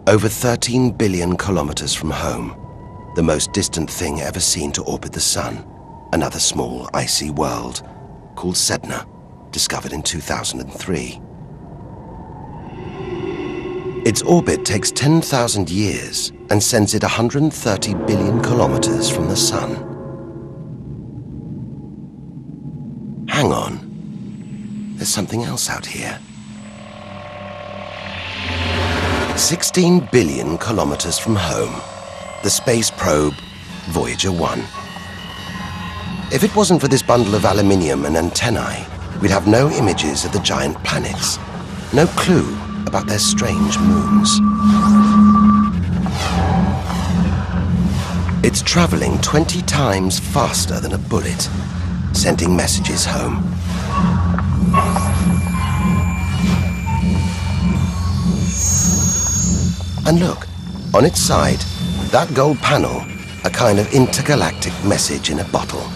Over 13 billion kilometers from home, the most distant thing ever seen to orbit the Sun, another small, icy world called Sedna, discovered in 2003. Its orbit takes 10,000 years and sends it 130 billion kilometers from the Sun. Hang on, there's something else out here. 16 billion kilometers from home, the space probe Voyager 1. If it wasn't for this bundle of aluminium and antennae, we'd have no images of the giant planets, no clue about their strange moons. It's traveling 20 times faster than a bullet, sending messages home. And look, on its side, that gold panel, a kind of intergalactic message in a bottle.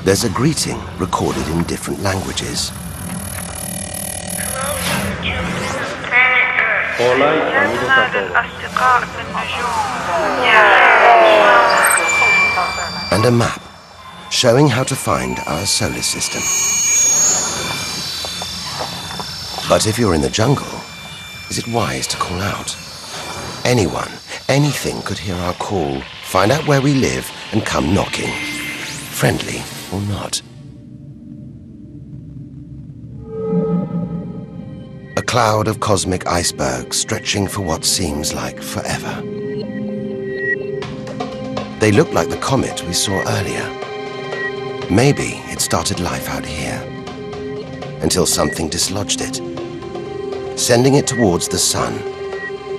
There's a greeting recorded in different languages. And a map showing how to find our solar system. But if you're in the jungle, is it wise to call out? Anyone, anything could hear our call, find out where we live, and come knocking, friendly or not. A cloud of cosmic icebergs stretching for what seems like forever. They look like the comet we saw earlier. Maybe it started life out here, until something dislodged it, sending it towards the Sun,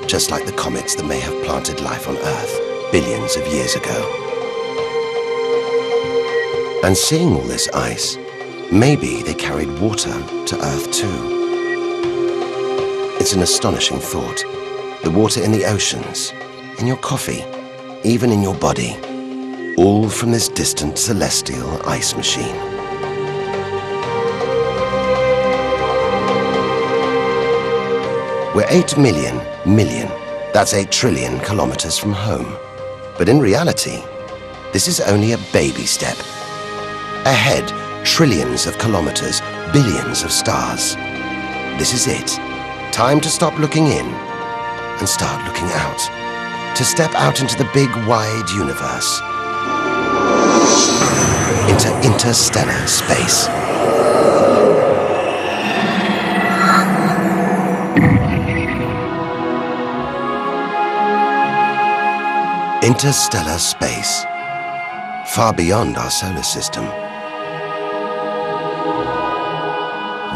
just like the comets that may have planted life on Earth billions of years ago. And seeing all this ice, maybe they carried water to Earth too. It's an astonishing thought. The water in the oceans, in your coffee, even in your body, all from this distant celestial ice machine. We're 8 million, that's 8 trillion kilometers from home. But in reality, this is only a baby step. Ahead, trillions of kilometers, billions of stars. This is it. Time to stop looking in and start looking out. To step out into the big, wide universe. Into interstellar space. Interstellar space, far beyond our solar system.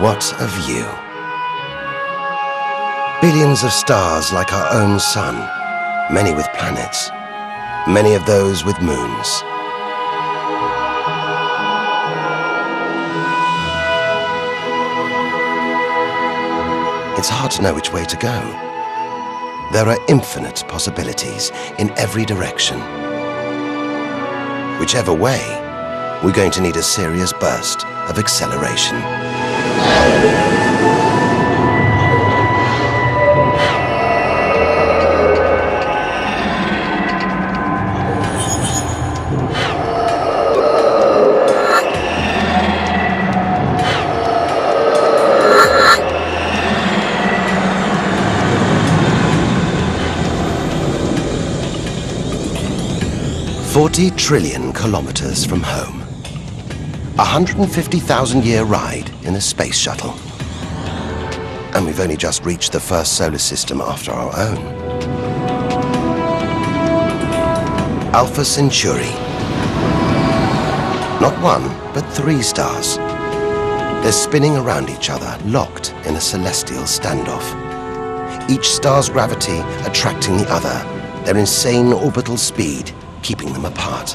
What a view. Billions of stars like our own sun, many with planets, many of those with moons. It's hard to know which way to go. There are infinite possibilities in every direction. Whichever way, we're going to need a serious burst of acceleration. $40 trillion kilometers from home. 150,000-year ride in a space shuttle. And we've only just reached the first solar system after our own. Alpha Centauri. Not one, but 3 stars. They're spinning around each other, locked in a celestial standoff. Each star's gravity attracting the other, their insane orbital speed keeping them apart.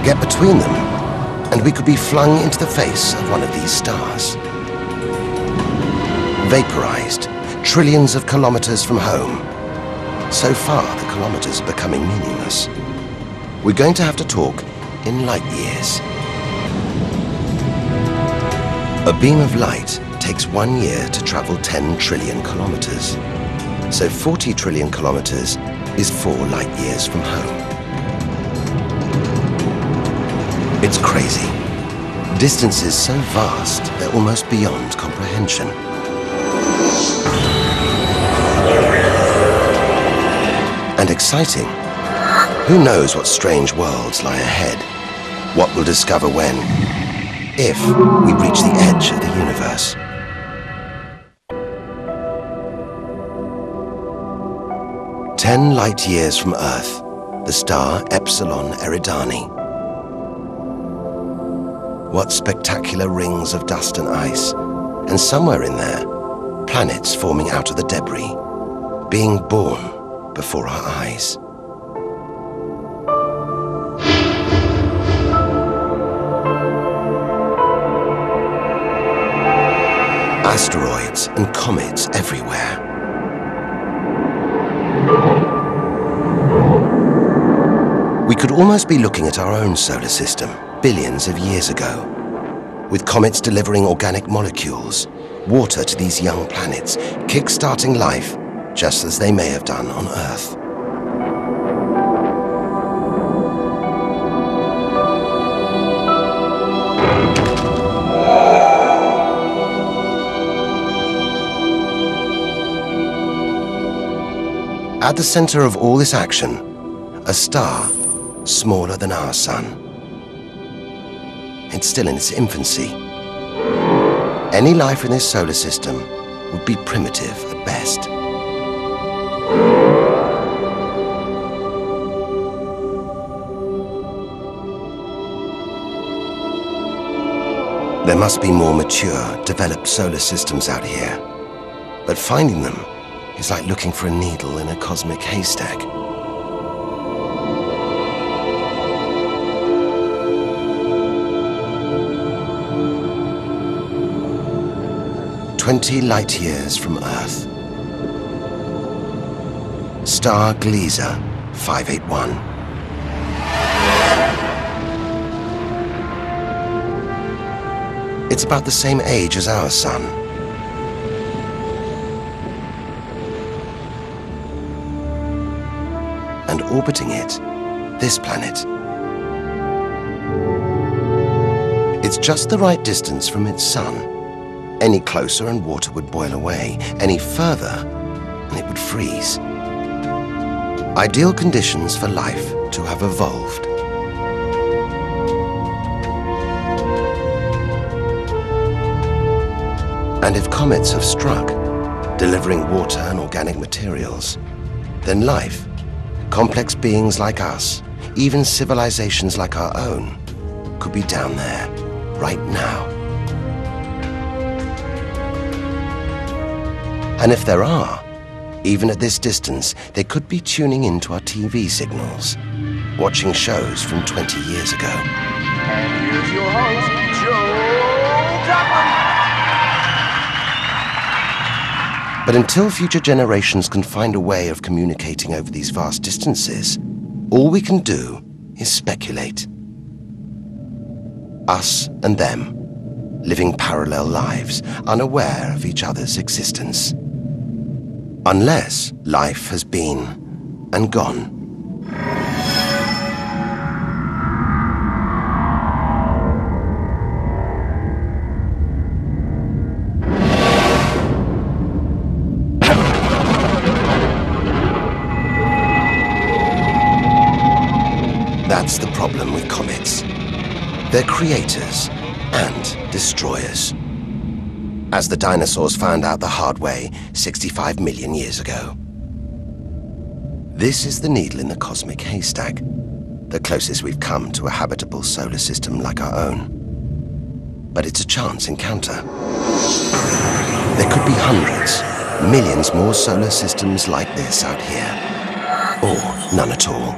Get between them, and we could be flung into the face of one of these stars. Vaporized, trillions of kilometers from home. So far, the kilometers are becoming meaningless. We're going to have to talk in light years. A beam of light takes 1 year to travel 10 trillion kilometers. So 40 trillion kilometers is 4 light years from home. It's crazy. Distances so vast, they're almost beyond comprehension. And exciting. Who knows what strange worlds lie ahead? What we'll discover when, if we reach the edge of the universe. Ten light years from Earth, the star Epsilon Eridani. What spectacular rings of dust and ice, and somewhere in there, planets forming out of the debris, being born before our eyes. Asteroids and comets everywhere. We could almost be looking at our own solar system, billions of years ago, with comets delivering organic molecules, water to these young planets, kick-starting life, just as they may have done on Earth. At the center of all this action, a star smaller than our sun. It's still in its infancy. Any life in this solar system would be primitive at best. There must be more mature, developed solar systems out here, but finding them is like looking for a needle in a cosmic haystack. "20 light years from Earth. Star Gliese 581. It's about the same age as our sun. And orbiting it, this planet. It's just the right distance from its sun. Any closer and water would boil away. Any further and it would freeze. Ideal conditions for life to have evolved. And if comets have struck, delivering water and organic materials, then life, complex beings like us, even civilizations like our own, could be down there, right now. And if there are, even at this distance, they could be tuning into our TV signals, watching shows from 20 years ago. And here's your host, Joe Dublin. But until future generations can find a way of communicating over these vast distances, all we can do is speculate. Us and them, living parallel lives, unaware of each other's existence. Unless life has been and gone. That's the problem with comets. They're creators and destroyers. As the dinosaurs found out the hard way 65 million years ago. This is the needle in the cosmic haystack, the closest we've come to a habitable solar system like our own. But it's a chance encounter. There could be hundreds, millions more solar systems like this out here. Or none at all.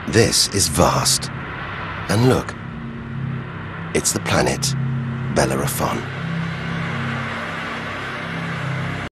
This is vast. And look, it's the planet Bellerophon.